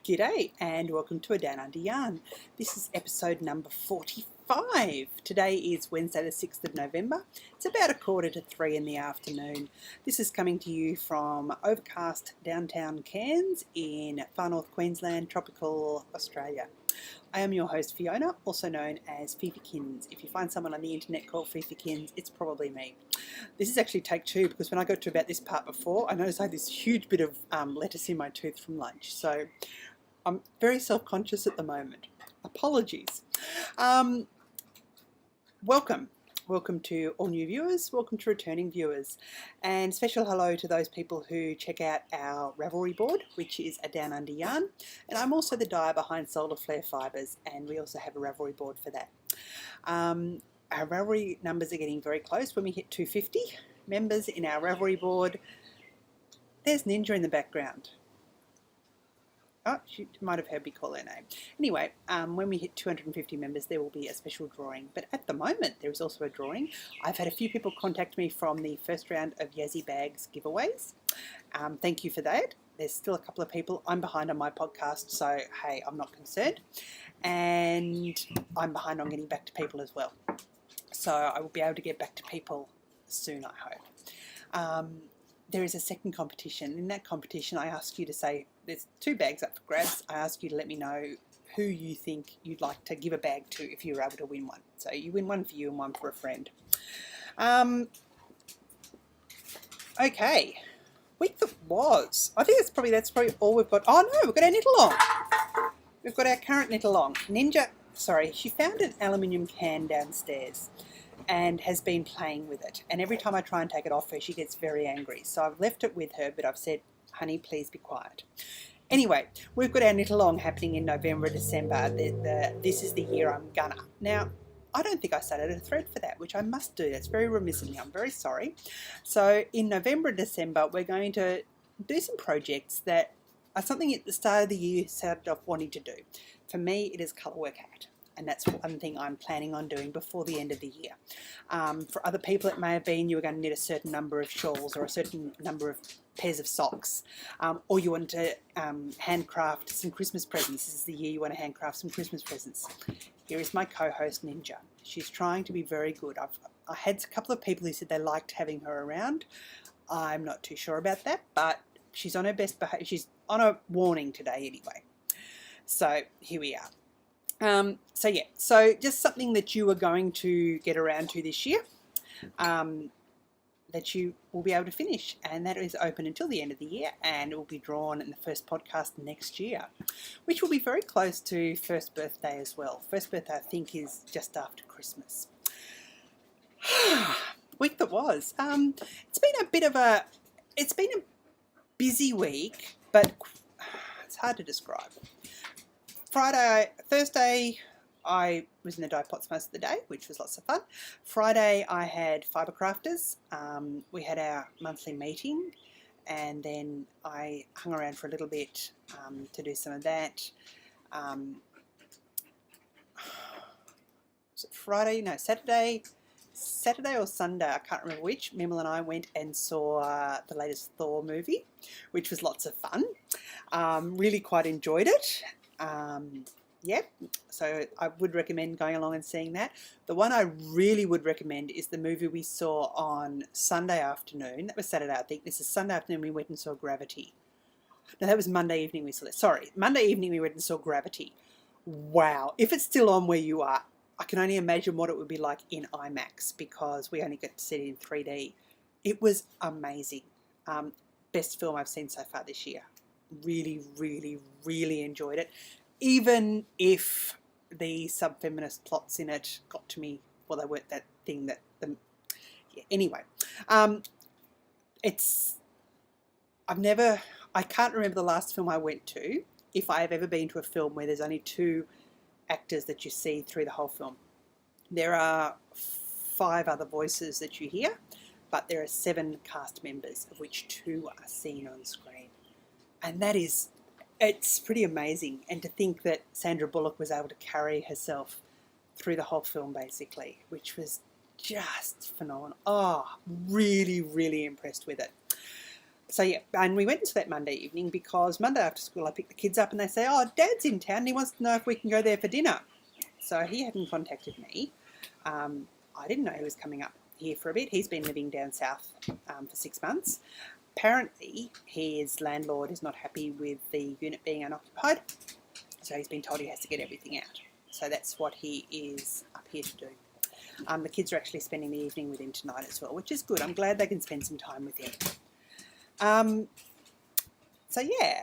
G'day and welcome to A Down Under Yarn. This is episode number 45. Today is Wednesday the 6th of November. It's about 2:45 in the afternoon. This is coming to you from overcast downtown Cairns in far north Queensland, tropical Australia. I am your host Fiona, also known as Fifykins. If you find someone on the internet called Fifykins, it's probably me. This is actually take two because when I got to about this part before, I noticed I had this huge bit of lettuce in my tooth from lunch. So I'm very self-conscious at the moment. Apologies. Welcome. Welcome to all new viewers. Welcome to returning viewers. And special hello to those people who check out our Ravelry board, which is A Down Under Yarn. And I'm also the dyer behind Solar Flare Fibres, and we also have a Ravelry board for that. Our Ravelry numbers are getting very close. When we hit 250 members in our Ravelry board, there's Ninja in the background. Oh, she might have heard me call her name. Anyway, when we hit 250 members, there will be a special drawing. But at the moment, there is also a drawing. I've had a few people contact me from the first round of Yazzie Bags giveaways. Thank you for that. There's still a couple of people. I'm behind on my podcast, so hey, I'm not concerned. And I'm behind on getting back to people as well. So I will be able to get back to people soon, I hope. There is a second competition. In that competition, I ask you to say, there's 2 bags up for grabs. I ask you to let me know who you think you'd like to give a bag to if you're able to win one. So you win one for you and one for a friend. Okay, week that was. I think that's probably all we've got. Oh no, we've got our knit along. We've got our current knit along. Ninja, sorry, she found an aluminium can downstairs and has been playing with it. And every time I try and take it off her, she gets very angry. So I've left it with her, but I've said, honey, please be quiet. Anyway, we've got our knit along happening in November, December. This is the year I'm gonna. Now, I don't think I started a thread for that, which I must do. That's very remiss of me. I'm very sorry. So in November and December, we're going to do some projects that are something at the start of the year started off wanting to do. For me, it is colour work hat. And that's one thing I'm planning on doing before the end of the year. For other people, it may have been you were going to knit a certain number of shawls or a certain number of pairs of socks, or you want to handcraft some Christmas presents. This is the year you want to handcraft some Christmas presents. Here is my co-host, Ninja. She's trying to be very good. I had a couple of people who said they liked having her around. I'm not too sure about that, but she's on her best behavior. She's on a warning today anyway. So here we are. So just something that you are going to get around to this year, that you will be able to finish, and that is open until the end of the year, and it will be drawn in the first podcast next year, which will be very close to first birthday as well. First birthday, I think, is just after Christmas. Week that was. It's been a busy week, but it's hard to describe. Thursday, I was in the dye pots most of the day, which was lots of fun. Friday, I had Fibre Crafters. We had our monthly meeting, and then I hung around for a little bit to do some of that. Was it Friday? No, Saturday or Sunday, I can't remember which. Mimel and I went and saw the latest Thor movie, which was lots of fun. Really quite enjoyed it. Yeah, so I would recommend going along and seeing that. The one I really would recommend is the movie we saw on Sunday afternoon. That was Saturday, I think. This is Sunday afternoon we went and saw Gravity. No, that was Monday evening we saw it. Sorry, Monday evening we went and saw Gravity. Wow, if it's still on where you are, I can only imagine what it would be like in IMAX, because we only got to see it in 3D. It was amazing. Best film I've seen so far this year. Really, really, really enjoyed it. Even if the sub-feminist plots in it got to me, well, they weren't that thing that... Anyway, I can't remember the last film I went to, if I have ever been to a film where there's only 2 actors that you see through the whole film. There are 5 other voices that you hear, but there are 7 cast members, of which 2 are seen on screen. And it's pretty amazing. And to think that Sandra Bullock was able to carry herself through the whole film, basically, which was just phenomenal. Oh, really, really impressed with it. So yeah, and we went into that Monday evening because Monday after school I picked the kids up and they say, oh, Dad's in town and he wants to know if we can go there for dinner. So he hadn't contacted me. I didn't know he was coming up here for a bit. He's been living down south for 6 months. Apparently his landlord is not happy with the unit being unoccupied, so he's been told he has to get everything out. So that's what he is up here to do. The kids are actually spending the evening with him tonight as well, which is good. I'm glad they can spend some time with him. So yeah,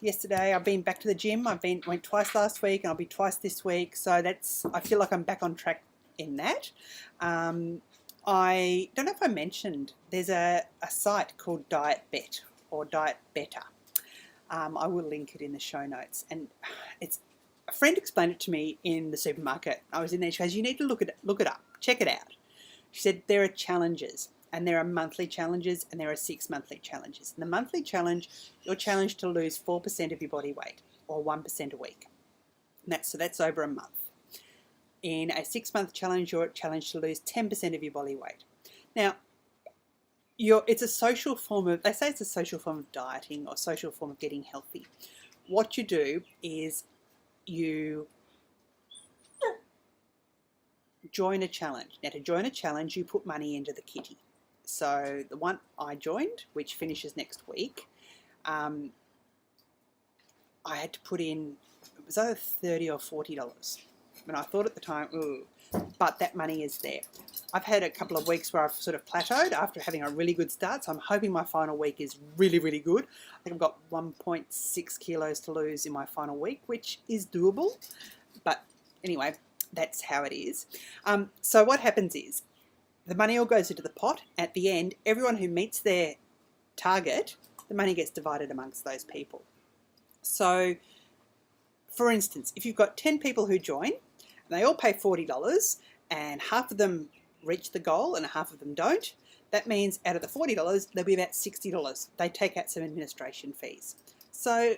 yesterday I've been back to the gym. Went twice last week and I'll be twice this week. So I feel like I'm back on track in that. I don't know if I mentioned, there's a site called Diet Bet or Diet Better. I will link it in the show notes. And a friend explained it to me in the supermarket. I was in there. She goes, "You need to look it up, check it out." She said there are challenges, and there are monthly challenges, and there are 6 monthly challenges. In the monthly challenge, you're challenged to lose 4% of your body weight, or 1% a week. And that's over a month. In a 6-month challenge, you're challenged to lose 10% of your body weight. Now, it's a social form of, they say it's a social form of dieting or social form of getting healthy. What you do is you join a challenge. Now, to join a challenge, you put money into the kitty. So the one I joined, which finishes next week, I had to put in, it was either $30 or $40. And I thought at the time, ooh, but that money is there. I've had a couple of weeks where I've sort of plateaued after having a really good start, so I'm hoping my final week is really, really good. I think I've got 1.6 kilos to lose in my final week, which is doable. But anyway, that's how it is. So what happens is the money all goes into the pot. At the end, everyone who meets their target, the money gets divided amongst those people. So, for instance, if you've got 10 people who join, and they all pay $40, and half of them reach the goal and half of them don't, that means out of the $40, there'll be about $60. They take out some administration fees. So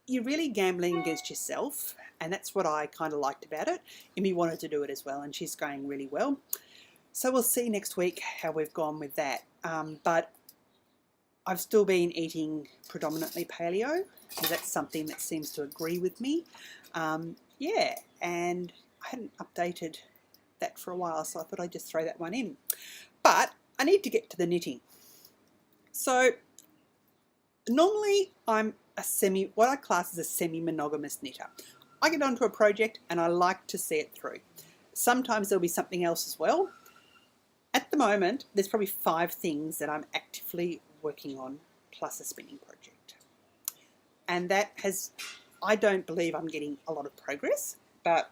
you're really gambling against yourself, and that's what I kind of liked about it. Amy wanted to do it as well, and she's going really well. So we'll see next week how we've gone with that. But I've still been eating predominantly paleo, because that's something that seems to agree with me. Yeah, and I hadn't updated that for a while, so I thought I'd just throw that one in. But I need to get to the knitting. So normally I'm what I class as a semi-monogamous knitter. I get onto a project and I like to see it through. Sometimes there'll be something else as well. At the moment, there's probably 5 things that I'm actively working on, plus a spinning project. And that I don't believe I'm getting a lot of progress, but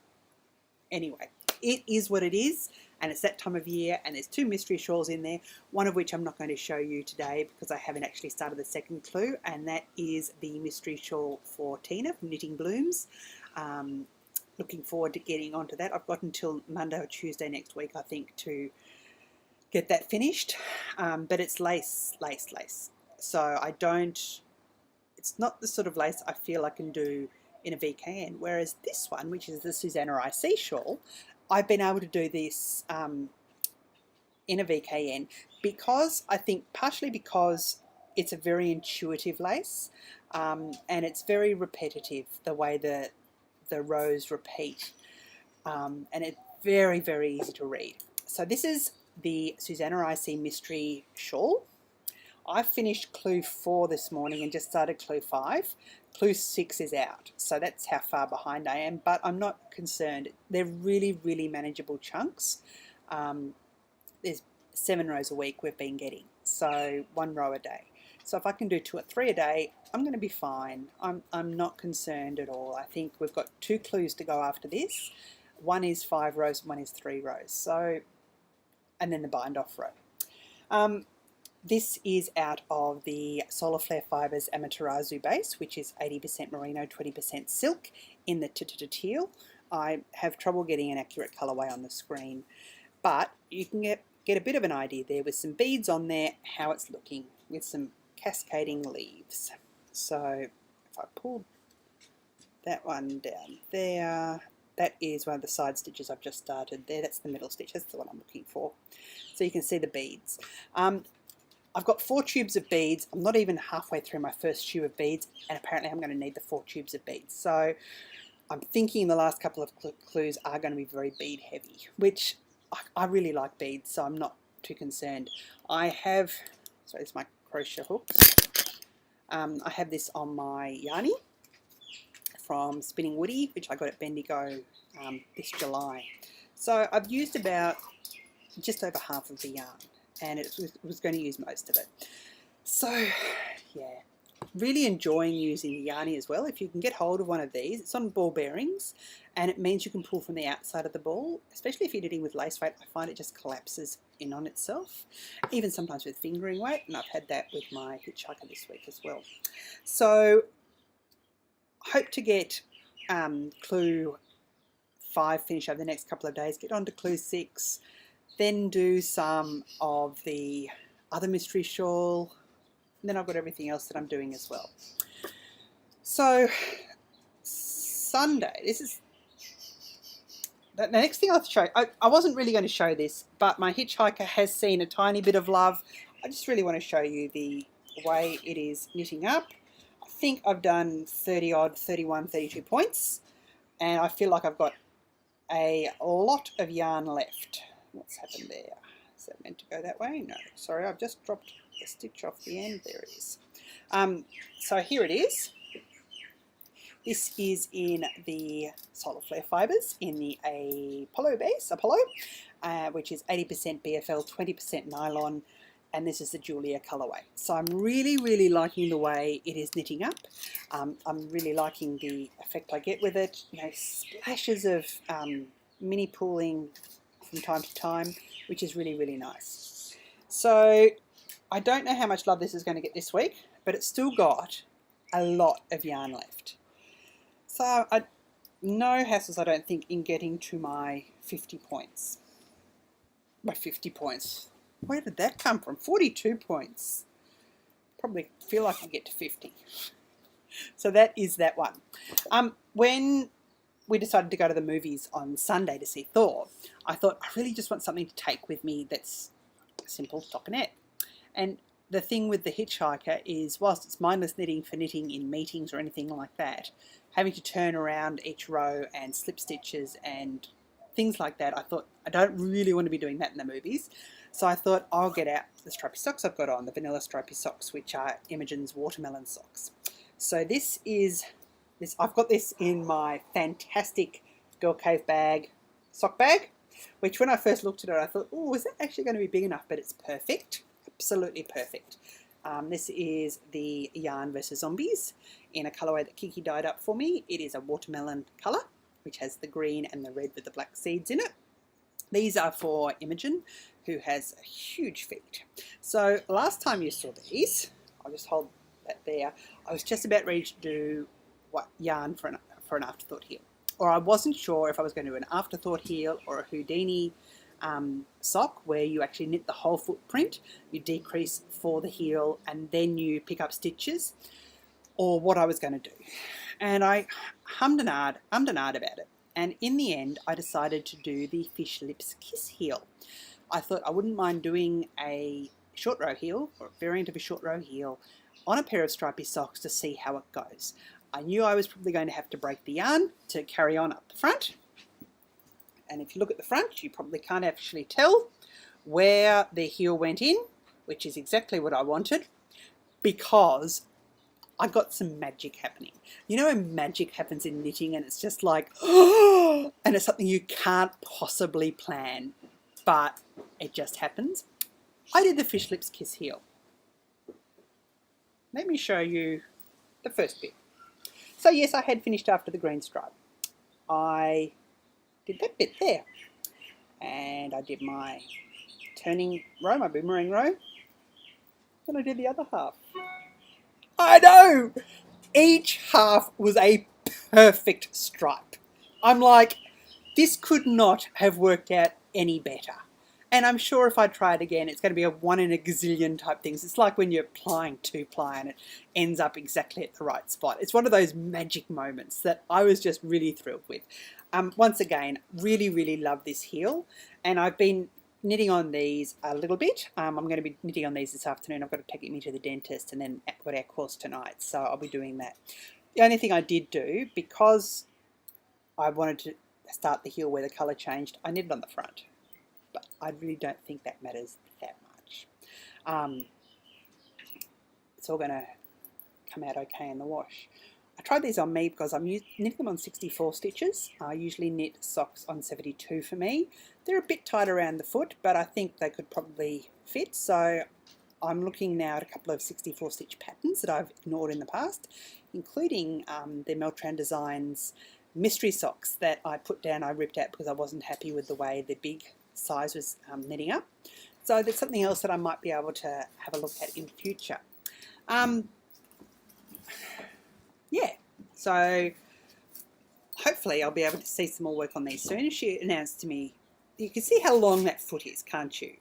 anyway, it is what it is, and it's that time of year, and there's 2 mystery shawls in there, one of which I'm not going to show you today because I haven't actually started the second clue, and that is the mystery shawl for Tina from Knitting Blooms. Looking forward to getting onto that. I've got until Monday or Tuesday next week, I think, to get that finished, but it's lace. So it's not the sort of lace I feel I can do in a VKN, whereas this one, which is the Susanna IC shawl, I've been able to do this in a VKN because I think partially because it's a very intuitive lace, and it's very repetitive, the way the rows repeat, and it's very, very easy to read. So this is the Susanna IC Mystery Shawl. I finished clue 4 this morning and just started clue 5. Clue 6 is out, so that's how far behind I am, but I'm not concerned. They're really, really manageable chunks. There's 7 rows a week we've been getting, so 1 row a day. So if I can do 2 or 3 a day, I'm going to be fine. I'm not concerned at all. I think we've got 2 clues to go after this. One is 5 rows and one is 3 rows. So, and then the bind off row. This is out of the Solar Flare Fibers Amaterasu base, which is 80% merino, 20% silk in the teal. I have trouble getting an accurate colourway on the screen, but you can get a bit of an idea there with some beads on there, how it's looking with some cascading leaves. So if I pull that one down there, that is one of the side stitches I've just started there. That's the middle stitch. That's the one I'm looking for. So you can see the beads. I've got 4 tubes of beads. I'm not even halfway through my first tube of beads, and apparently I'm going to need the 4 tubes of beads. So I'm thinking the last couple of clues are going to be very bead heavy, which I really like beads, so I'm not too concerned. I have, so it's my crochet hooks. I have this on my Yarny from Spinning Woody, which I got at Bendigo this July. So I've used about just over half of the yarn, and it was going to use most of it. So yeah, really enjoying using the Yarny as well. If you can get hold of one of these, it's on ball bearings, and it means you can pull from the outside of the ball, especially if you're knitting with lace weight. I find it just collapses in on itself, even sometimes with fingering weight, and I've had that with my hitchhiker this week as well. So hope to get clue 5 finished over the next couple of days, get on to clue 6, then do some of the other mystery shawl, and then I've got everything else that I'm doing as well. So Sunday, this is the next thing I'll show. I wasn't really going to show this, but my hitchhiker has seen a tiny bit of love. I just really want to show you the way it is knitting up. I think I've done 30 odd, 31, 32 points, and I feel like I've got a lot of yarn left. What's happened there? Is that meant to go that way? No, sorry, I've just dropped a stitch off the end. There it is. So here it is. This is in the Solar Flare Fibres in the Apollo base, which is 80% BFL, 20% nylon, and this is the Julia colourway. So I'm really, really liking the way it is knitting up. I'm really liking the effect I get with it. You know, splashes of mini pooling from time to time, which is really, really nice. So I don't know how much love this is going to get this week, but it's still got a lot of yarn left. So no hassles, I don't think, in getting to my 50 points. My 50 points. Where did that come from? 42 points. Probably feel like I get to 50. So that is that one. When we decided to go to the movies on Sunday to see Thor, I thought I really just want something to take with me that's a simple stockinette. And the thing with the hitchhiker is, whilst it's mindless knitting for knitting in meetings or anything like that, having to turn around each row and slip stitches and things like that, I thought I don't really want to be doing that in the movies. So I thought I'll get out the stripy socks I've got on, the vanilla stripy socks, which are Imogen's watermelon socks. So this is, I've got this in my fantastic Girl Cave bag, sock bag, which when I first looked at it, I thought, oh, is that actually going to be big enough? But it's perfect, absolutely perfect. This is the Yarn vs. Zombies in a colourway that Kiki dyed up for me. It is a watermelon colour, which has the green and the red with the black seeds in it. These are for Imogen, who has a huge feet. So last time you saw these, I'll just hold that there, I was just about ready to do yarn for an afterthought heel. Or I wasn't sure if I was going to do an afterthought heel or a Houdini sock where you actually knit the whole footprint, you decrease for the heel and then you pick up stitches, or what I was going to do. And I hummed and ahed about it. And in the end, I decided to do the Fish Lips Kiss heel. I thought I wouldn't mind doing a short row heel, or a variant of a short row heel, on a pair of stripy socks to see how it goes. I knew I was probably going to have to break the yarn to carry on up the front. And if you look at the front, you probably can't actually tell where the heel went in, which is exactly what I wanted, because I got some magic happening. You know when magic happens in knitting and it's just like, oh, and it's something you can't possibly plan, but it just happens? I did the Fish Lips Kiss heel. Let me show you the first bit. So yes, I had finished after the green stripe. I did that bit there. And I did my turning row, my boomerang row. Then I did the other half. I know! Each half was a perfect stripe. I'm like, this could not have worked out any better. And I'm sure if I try it again, it's going to be a 1 in a gazillion type things. It's like when you're applying 2-ply and it ends up exactly at the right spot. It's one of those magic moments that I was just really thrilled with. Once again, really, really love this heel. And I've been knitting on these a little bit. I'm going to be knitting on these this afternoon. I've got to take me to the dentist, and then I've got our course tonight, so I'll be doing that. The only thing I did do, because I wanted to start the heel where the colour changed, I knitted on the front, but I really don't think that matters that much. It's all going to come out okay in the wash. I tried these on me because I'm knitting them on 64 stitches. I usually knit socks on 72 for me. They're a bit tight around the foot, but I think they could probably fit. So I'm looking now at a couple of 64 stitch patterns that I've ignored in the past, including the Meltran Designs mystery socks that I put down. I ripped out because I wasn't happy with the way the big size was knitting up. So that's something else that I might be able to have a look at in future. Yeah, so hopefully I'll be able to see some more work on these soon. She announced to me, you can see how long that foot is, can't you?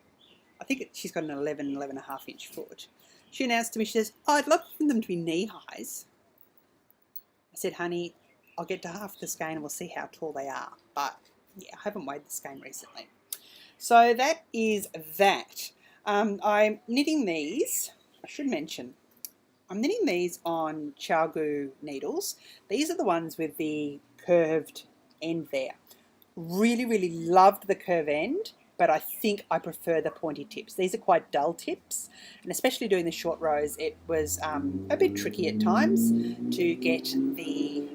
I think she's got an 11.5 inch foot. She announced to me, she says, oh, I'd love for them to be knee highs. I said, honey, I'll get to half the skein and we'll see how tall they are. But yeah, I haven't weighed the skein recently. So that is that. I'm knitting these, I should mention, I'm knitting these on Chalgu needles. These are the ones with the curved end there. Really, really loved the curve end, but I think I prefer the pointy tips. These are quite dull tips, and especially doing the short rows, it was a bit tricky at times to get the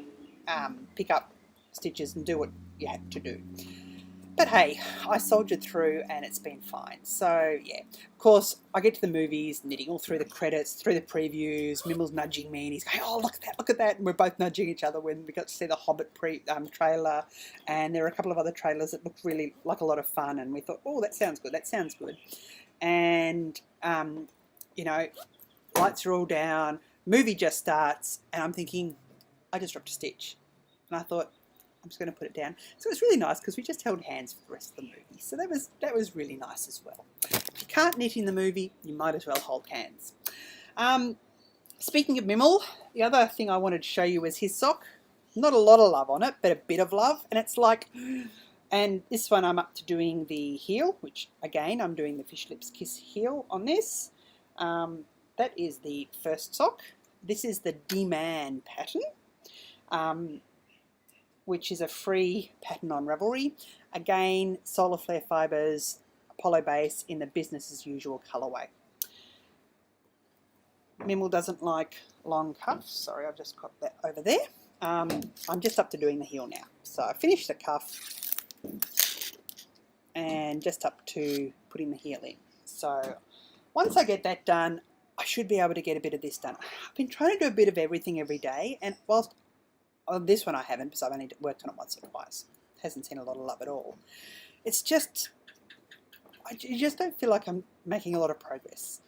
pick up stitches and do what you had to do. But hey, I soldiered through and it's been fine. So yeah, of course, I get to the movies, knitting all through the credits, through the previews. Mimmel's nudging me and he's going, oh, look at that, look at that. And we're both nudging each other when we got to see the Hobbit trailer. And there are a couple of other trailers that looked really like a lot of fun. And we thought, oh, that sounds good, that sounds good. And, you know, lights are all down, movie just starts, and I'm thinking, I just dropped a stitch. And I thought, I'm just going to put it down. So it was really nice because we just held hands for the rest of the movie. So that was really nice as well. If you can't knit in the movie, you might as well hold hands. Speaking of Mimmel, the other thing I wanted to show you was his sock. Not a lot of love on it, but a bit of love. And it's like, and this one I'm up to doing the heel, which again, I'm doing the Fish Lips Kiss heel on this. That is the first sock. This is the D-Man pattern. Which is a free pattern on Ravelry. Again, Solar Flare Fibres, Apollo base in the business as usual colourway. Mimmel doesn't like long cuffs. Sorry, I've just got that over there. I'm just up to doing the heel now. So I finished the cuff and just up to putting the heel in. So once I get that done, I should be able to get a bit of this done. I've been trying to do a bit of everything every day, and whilst on this one I haven't, because I've only worked on it once or twice. It hasn't seen a lot of love at all. It's just, you just don't feel like I'm making a lot of progress.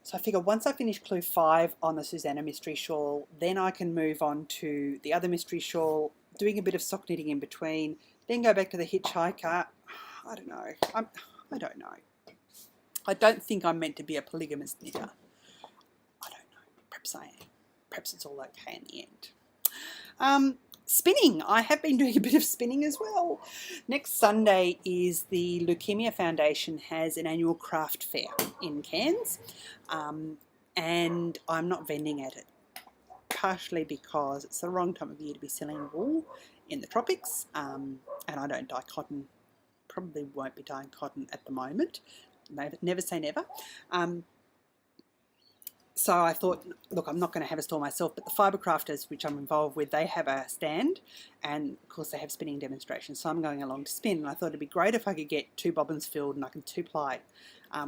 So I figure once I finish clue 5 on the Susanna mystery shawl, then I can move on to the other mystery shawl, doing a bit of sock knitting in between, then go back to the hitchhiker. I don't know. I don't know. I don't think I'm meant to be a polygamous knitter. I don't know. Perhaps I am. Perhaps it's all okay in the end. Spinning. I have been doing a bit of spinning as well. Next Sunday is the Leukemia Foundation has an annual craft fair in Cairns, and I'm not vending at it, partially because it's the wrong time of year to be selling wool in the tropics, and I don't dye cotton, probably won't be dyeing cotton at the moment. Never say never. So I thought, look, I'm not going to have a stall myself, but the Fibre Crafters, which I'm involved with, they have a stand, and of course they have spinning demonstrations, so I'm going along to spin, and I thought it'd be great if I could get 2 bobbins filled and I can 2-ply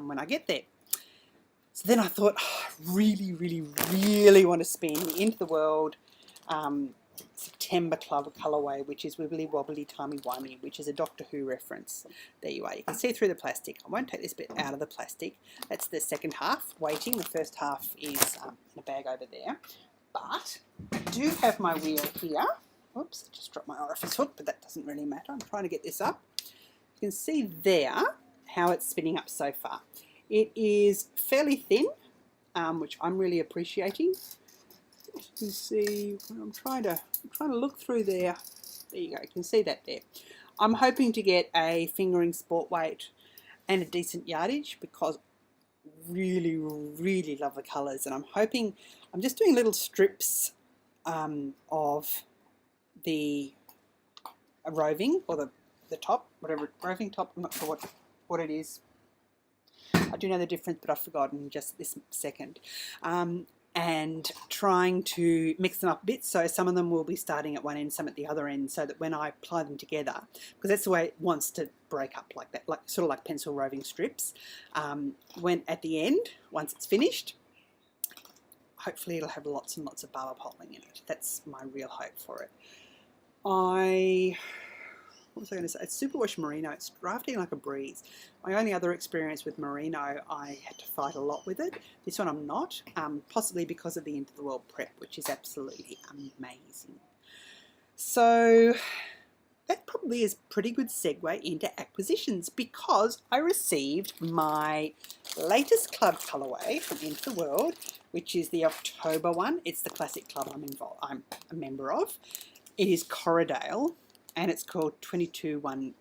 when I get there. So then I thought, oh, I really, really, really want to spin into the world September Club colourway, which is Wibbly Wobbly Timey Wimey, which is a Doctor Who reference. There you are. You can see through the plastic. I won't take this bit out of the plastic. That's the second half waiting. The first half is in a bag over there. But I do have my wheel here. Oops, I just dropped my orifice hook, but that doesn't really matter. I'm trying to get this up. You can see there how it's spinning up so far. It is fairly thin, which I'm really appreciating. You can see, I'm trying to look through there. There you go, you can see that there. I'm hoping to get a fingering sport weight and a decent yardage because really, really love the colours. And I'm hoping, I'm just doing little strips of the roving, or the top, whatever, roving top, I'm not sure what it is. I do know the difference, but I've forgotten just this second. And trying to mix them up a bit, so some of them will be starting at one end, some at the other end, so that when I apply them together, because that's the way it wants to break up like that, like sort of like pencil roving strips, when at the end, once it's finished, hopefully it'll have lots and lots of barber polling in it. That's my real hope for it. What was I going to say? It's Superwash Merino. It's drafting like a breeze. My only other experience with Merino, I had to fight a lot with it. This one I'm not, possibly because of the End of the World prep, which is absolutely amazing. So that probably is a pretty good segue into acquisitions, because I received my latest club colourway from End of the World, which is the October one. It's the classic club I'm a member of. It is Corridale, and it's called 221B,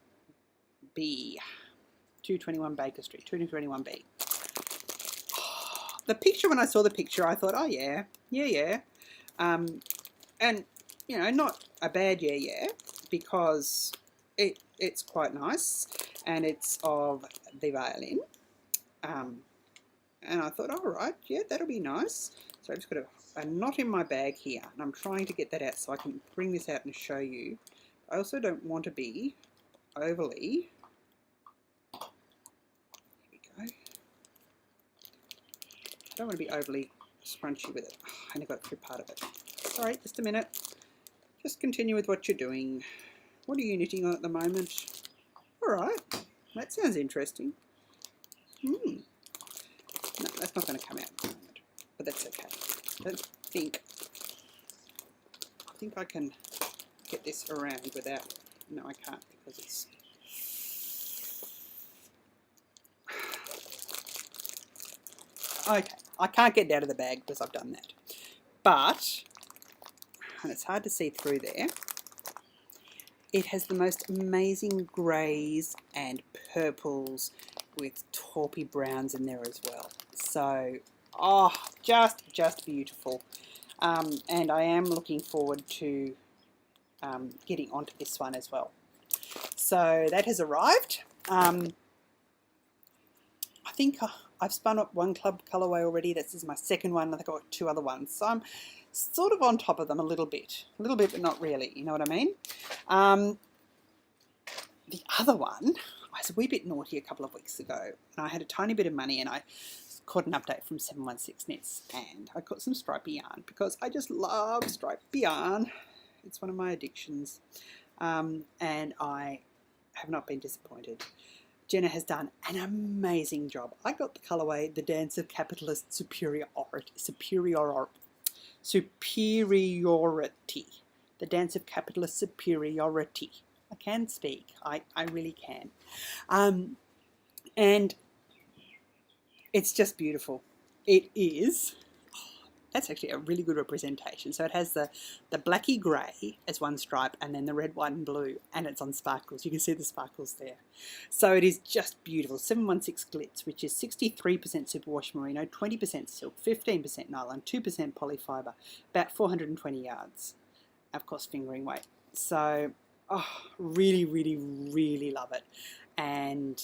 221 Baker Street, 221B. The picture, when I saw the picture, I thought, oh yeah. And, you know, not a bad yeah, because it's quite nice, and it's of the violin. And I thought, all right, yeah, that'll be nice. So I've just got a knot in my bag here, and I'm trying to get that out so I can bring this out and show you. I also don't want to be overly, here we go, I don't want to be overly scrunchy with it. Oh, I only got through part of it. Sorry, just a minute. Just continue with what you're doing. What are you knitting on at the moment? Alright, that sounds interesting. No, that's not going to come out at the moment, but that's okay. I think I can get this around without, no I can't, because it's, okay, I can't get it out of the bag because I've done that, but, and it's hard to see through there, it has the most amazing greys and purples with taupey browns in there as well. So, oh, just beautiful. And I am looking forward to getting onto this one as well. So that has arrived. I think I've spun up one club colourway already. This is my second one. I think I've got two other ones. So I'm sort of on top of them a little bit, but not really. You know what I mean? The other one, I was a wee bit naughty a couple of weeks ago, and I had a tiny bit of money, and I caught an update from 716 Knits, and I got some stripy yarn because I just love stripy yarn. It's one of my addictions, and I have not been disappointed. Jenna has done an amazing job. I got the colourway, the Dance of Capitalist Superiority. The Dance of Capitalist Superiority. I can speak. I really can. And it's just beautiful. It is. That's actually a really good representation. So it has the blacky grey as one stripe, and then the red, white and blue, and it's on sparkles. You can see the sparkles there. So it is just beautiful. 716 Glitz, which is 63% superwash merino, 20% silk, 15% nylon, 2% polyfibre, about 420 yards. Of course, fingering weight. So, oh, really love it. And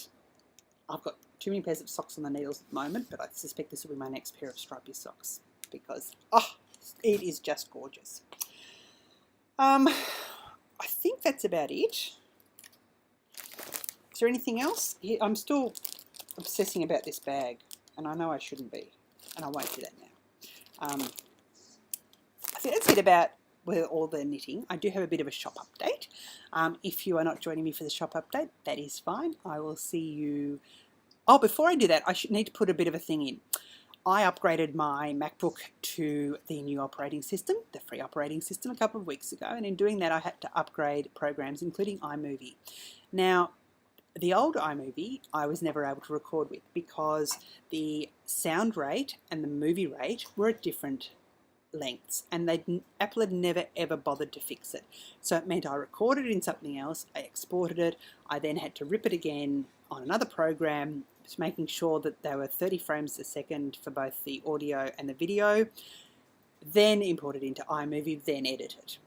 I've got too many pairs of socks on the needles at the moment, but I suspect this will be my next pair of stripy socks, because, oh, it is just gorgeous. I think that's about it. Is there anything else? I'm still obsessing about this bag, and I know I shouldn't be, and I won't do that now. I think that's it about with all the knitting. I do have a bit of a shop update. If you are not joining me for the shop update, that is fine. I will see you. Oh, before I do that, I should need to put a bit of a thing in. I upgraded my MacBook to the new operating system, the free operating system, a couple of weeks ago, and in doing that I had to upgrade programs, including iMovie. Now, the old iMovie I was never able to record with because the sound rate and the movie rate were at different lengths, and Apple had never ever bothered to fix it. So it meant I recorded it in something else, I exported it, I then had to rip it again on another program, just making sure that they were 30 frames a second for both the audio and the video, then import it into iMovie, then edit it.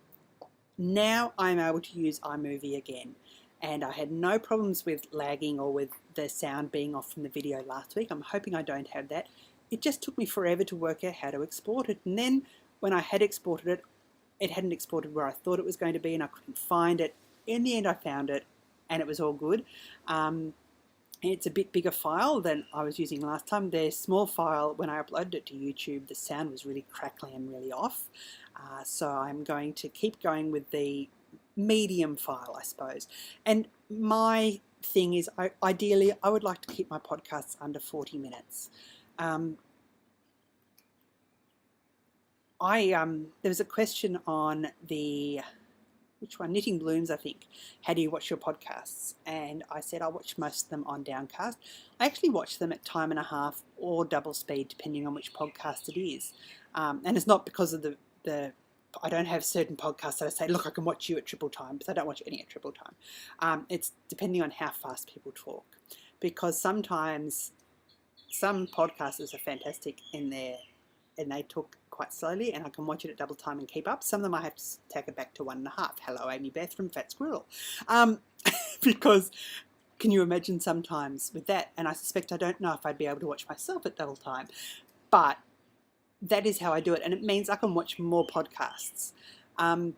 Now I'm able to use iMovie again, and I had no problems with lagging or with the sound being off from the video last week. I'm hoping I don't have that. It just took me forever to work out how to export it, and then when I had exported it, it hadn't exported where I thought it was going to be, and I couldn't find it. In the end, I found it, and it was all good. It's a bit bigger file than I was using last time. The small file, when I uploaded it to YouTube, the sound was really crackly and really off. So I'm going to keep going with the medium file, I suppose. And my thing is, ideally, I would like to keep my podcasts under 40 minutes. There was a question on the, which one? Knitting Blooms, I think. How do you watch your podcasts? And I said I watch most of them on Downcast. I actually watch them at time and a half or double speed, depending on which podcast it is. And it's not because of the I don't have certain podcasts that I say, look, I can watch you at triple time, because I don't watch any at triple time. It's depending on how fast people talk. Because sometimes some podcasters are fantastic in there, and they talk quite slowly, and I can watch it at double time and keep up. Some of them I have to take it back to 1.5. Hello, Amy Beth from Fat Squirrel. Because can you imagine sometimes with that? And I suspect I don't know if I'd be able to watch myself at double time, but that is how I do it, and it means I can watch more podcasts. When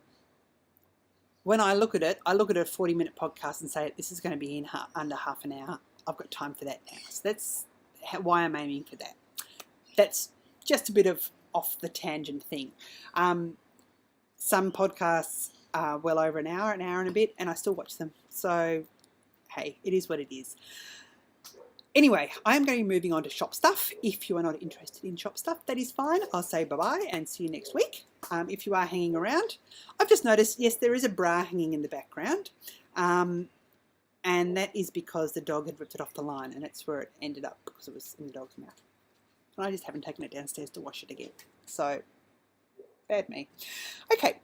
I look at it, I look at a 40-minute podcast and say, this is going to be in under half an hour. I've got time for that now. So that's why I'm aiming for that. That's just a bit of off the tangent thing. Some podcasts are well over an hour and a bit, and I still watch them. So, hey, it is what it is. Anyway, I'm going to be moving on to shop stuff. If you are not interested in shop stuff, that is fine. I'll say bye-bye and see you next week. If you are hanging around, I've just noticed, yes, there is a bra hanging in the background. And that is because the dog had ripped it off the line, and that's where it ended up, because it was in the dog's mouth. And I just haven't taken it downstairs to wash it again. So, bad me. Okay,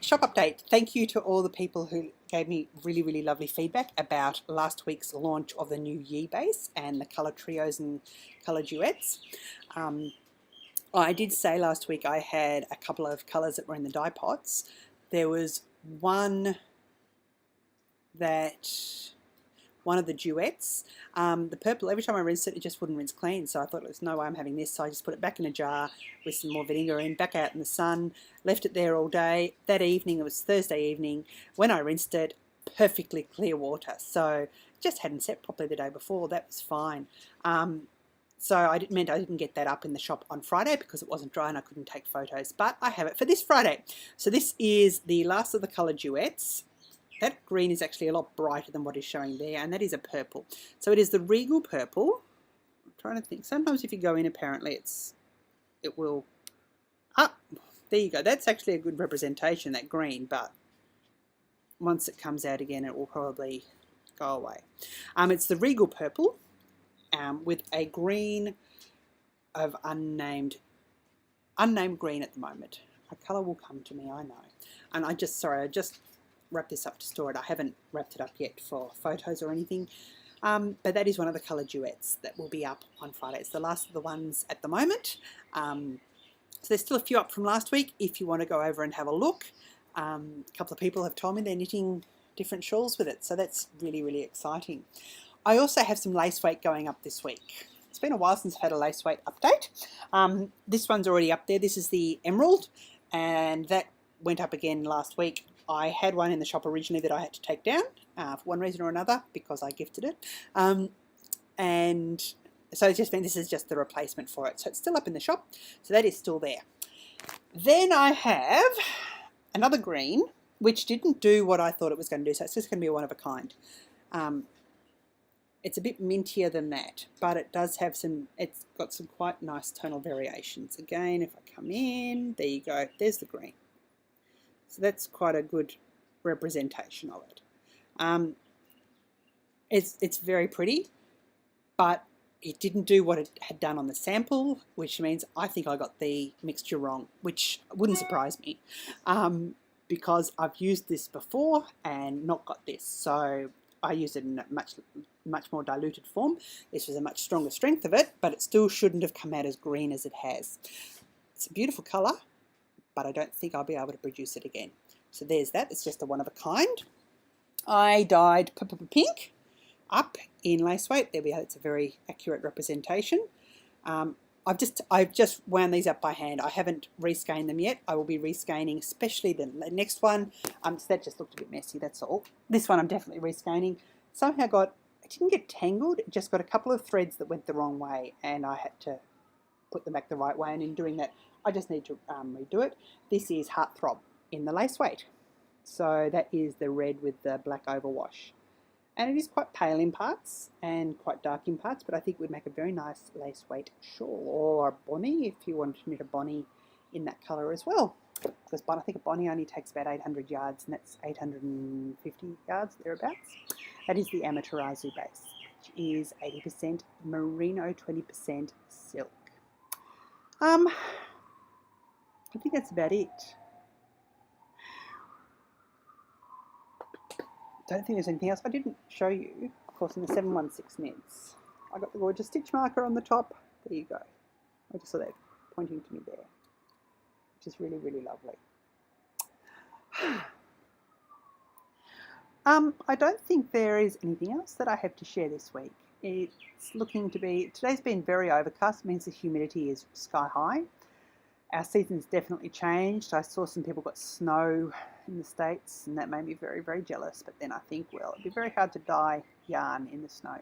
shop update. Thank you to all the people who gave me really, really lovely feedback about last week's launch of the new Yee base and the colour trios and colour duets. I did say last week I had a couple of colours that were in the dye pots. There was one of the duets, the purple, every time I rinsed it, it just wouldn't rinse clean. So I thought there's no way I'm having this. So I just put it back in a jar with some more vinegar in, back out in the sun, left it there all day. That evening, it was Thursday evening, when I rinsed it, perfectly clear water. So it just hadn't set properly the day before. That was fine. So it meant I didn't get that up in the shop on Friday because it wasn't dry and I couldn't take photos. But I have it for this Friday. So this is the last of the colour duets. That green is actually a lot brighter than what is showing there, and that is a purple. So it is the Regal Purple. I'm trying to think. Sometimes if you go in, apparently it will... Ah, there you go. That's actually a good representation, that green, but once it comes out again, it will probably go away. It's the Regal Purple with a green of unnamed green at the moment. A colour will come to me, I know. And I just wrap this up to store it. I haven't wrapped it up yet for photos or anything, but that is one of the colour duets that will be up on Friday. It's the last of the ones at the moment. So there's still a few up from last week if you want to go over and have a look. A couple of people have told me they're knitting different shawls with it, so that's really, really exciting. I also have some lace weight going up this week. It's been a while since I've had a lace weight update. This one's already up there. This is the Emerald, and that went up again last week. I had one in the shop originally that I had to take down for one reason or another because I gifted it. And so it's just been, this is just the replacement for it. So it's still up in the shop. So that is still there. Then I have another green, which didn't do what I thought it was going to do. So it's just going to be a one of a kind. It's a bit mintier than that, but it does have it's got some quite nice tonal variations. Again, if I come in, there you go. There's the green. So that's quite a good representation of it. It's very pretty, but it didn't do what it had done on the sample, which means I think I got the mixture wrong, which wouldn't surprise me, because I've used this before and not got this. So I used it in a much more diluted form. This was a much stronger strength of it, but it still shouldn't have come out as green as it has. It's a beautiful colour, but I don't think I'll be able to produce it again. So there's that. It's just a one of a kind. I dyed pink up in lace weight. There we go. It's a very accurate representation. I've just wound these up by hand. I haven't reskeined them yet. I will be reskeining, especially the next one. So that just looked a bit messy, that's all. This one I'm definitely reskeining. Somehow it didn't get tangled, it just got a couple of threads that went the wrong way, and I had to put them back the right way, and in doing that, I just need to redo it. This is Heartthrob in the lace weight. So that is the red with the black overwash. And it is quite pale in parts and quite dark in parts, but I think it would make a very nice lace weight shawl or a bonnet if you wanted to knit a bonnet in that colour as well. Because I think a bonnet only takes about 800 yards, and that's 850 yards thereabouts. That is the Amaterasu base, which is 80% merino, 20% silk. I think that's about it. Don't think there's anything else. I didn't show you, of course, in the 716 knits. I got the gorgeous stitch marker on the top. There you go. I just saw that pointing to me there, which is really, really lovely. I don't think there is anything else that I have to share this week. It's looking to be, today's been very overcast, means the humidity is sky high. Our season's definitely changed. I saw some people got snow in the States, and that made me very, very jealous. But then I think, well, it'd be very hard to dye yarn in the snow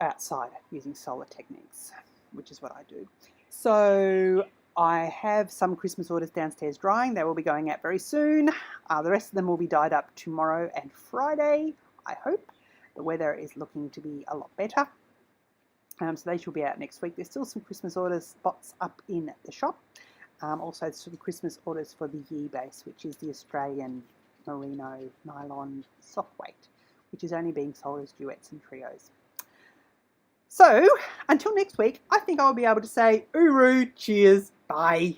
outside using solar techniques, which is what I do. So I have some Christmas orders downstairs drying. They will be going out very soon. The rest of them will be dyed up tomorrow and Friday, I hope. The weather is looking to be a lot better. So they should be out next week. There's still some Christmas orders spots up in the shop. Also some Christmas orders for the Yi base, which is the Australian merino nylon soft weight, which is only being sold as duets and trios. So until next week, I think I'll be able to say, Uru, cheers, bye.